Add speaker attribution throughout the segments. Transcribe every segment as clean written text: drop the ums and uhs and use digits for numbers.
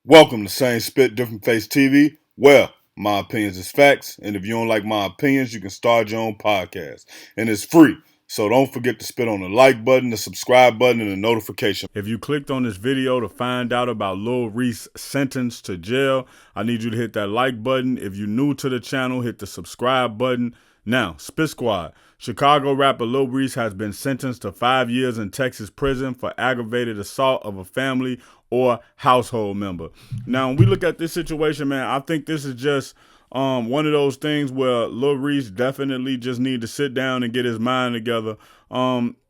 Speaker 1: Welcome to Same Spit, Different Face TV. Well, my opinions is facts, and if you don't like my opinions, you can start your own podcast. And it's free. So don't forget to spit on the like button, the subscribe button, and the notification. If you clicked on this video to find out about Lil Reese sentenced to jail, I need you to hit that like button. If you're new to the channel, hit the subscribe button. Now, Spit Squad. Chicago rapper Lil Reese has been sentenced to 5 years in Texas prison for aggravated assault of a family or household member. Now, when we look at this situation, man, I think this is just one of those things where Lil Reese definitely just need to sit down and get his mind together.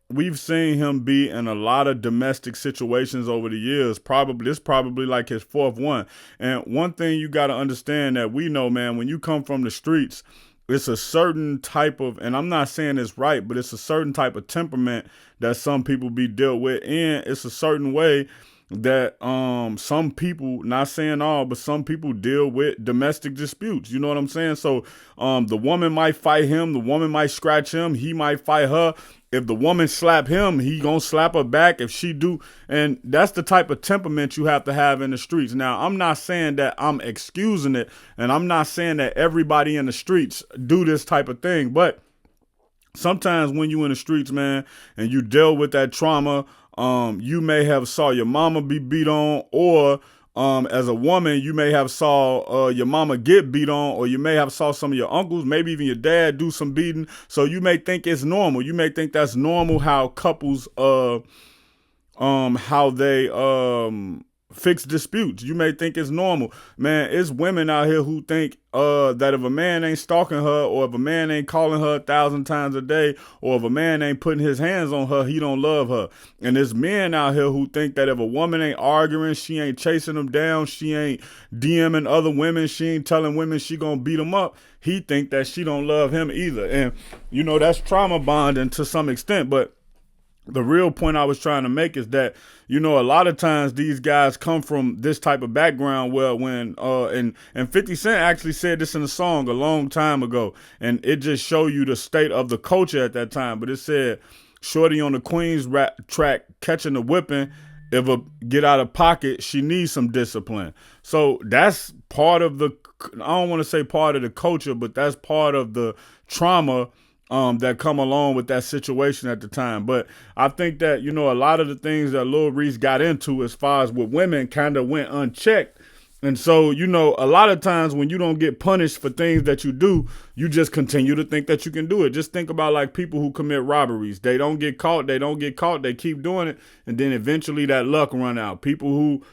Speaker 1: We've seen him be in a lot of domestic situations over the years. This probably like his fourth one. And one thing you got to understand that we know, man, when you come from the streets, it's a certain type of, and I'm not saying it's right, but it's a certain type of temperament that some people be dealt with, and it's a certain way that some people, not saying all, but some people deal with domestic disputes. You know what I'm saying? So the woman might fight him, the woman might scratch him, he might fight her. If the woman slap him, he gonna slap her back if she do. And that's the type of temperament you have to have in the streets. Now, I'm not saying that I'm excusing it, and I'm not saying that everybody in the streets do this type of thing, but sometimes when you in the streets, man, and you deal with that trauma, you may have saw your mama be beat on, or as a woman, you may have saw your mama get beat on, or you may have saw some of your uncles, maybe even your dad do some beating. So you may think it's normal. You may think that's normal how couples how they fix disputes. You may think it's normal. Man, it's women out here who think that if a man ain't stalking her, or if a man ain't calling her 1,000 times a day, or if a man ain't putting his hands on her, he don't love her. And there's men out here who think that if a woman ain't arguing, she ain't chasing them down, she ain't DMing other women, she ain't telling women she gonna beat them up, he think that she don't love him either. And you know, that's trauma bonding to some extent. But the real point I was trying to make is that, you know, a lot of times these guys come from this type of background where when and 50 Cent actually said this in a song a long time ago, and it just show you the state of the culture at that time. But it said, shorty on the Queens rap track catching the whipping, if a get out of pocket, she needs some discipline. So that's part of the, I don't want to say part of the culture, but that's part of the trauma that come along with that situation at the time. But I think that, you know, a lot of the things that Lil Reese got into as far as with women kind of went unchecked. And so, you know, a lot of times when you don't get punished for things that you do, you just continue to think that you can do it. Just think about like people who commit robberies. They don't get caught. They keep doing it. And then eventually that luck run out. People who,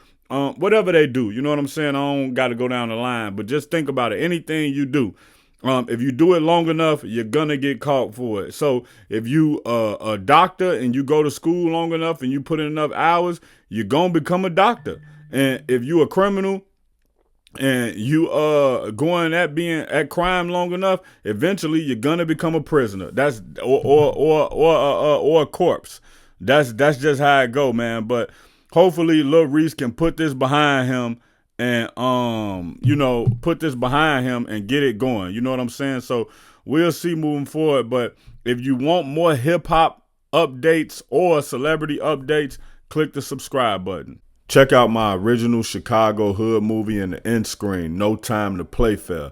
Speaker 1: whatever they do, you know what I'm saying? I don't got to go down the line, but just think about it. Anything you do, if you do it long enough, you're gonna get caught for it. So if you a doctor and you go to school long enough and you put in enough hours, you're gonna become a doctor. And if you a criminal and you going at being at crime long enough, eventually you're gonna become a prisoner. That's or a corpse. That's just how it go, man. But hopefully Lil Reese can put this behind him and you know, put this behind him and get it going. You know what I'm saying? So we'll see moving forward. But if you want more hip hop updates or celebrity updates, click the subscribe button. Check out my original Chicago hood movie in the end screen, No Time to Play Fair.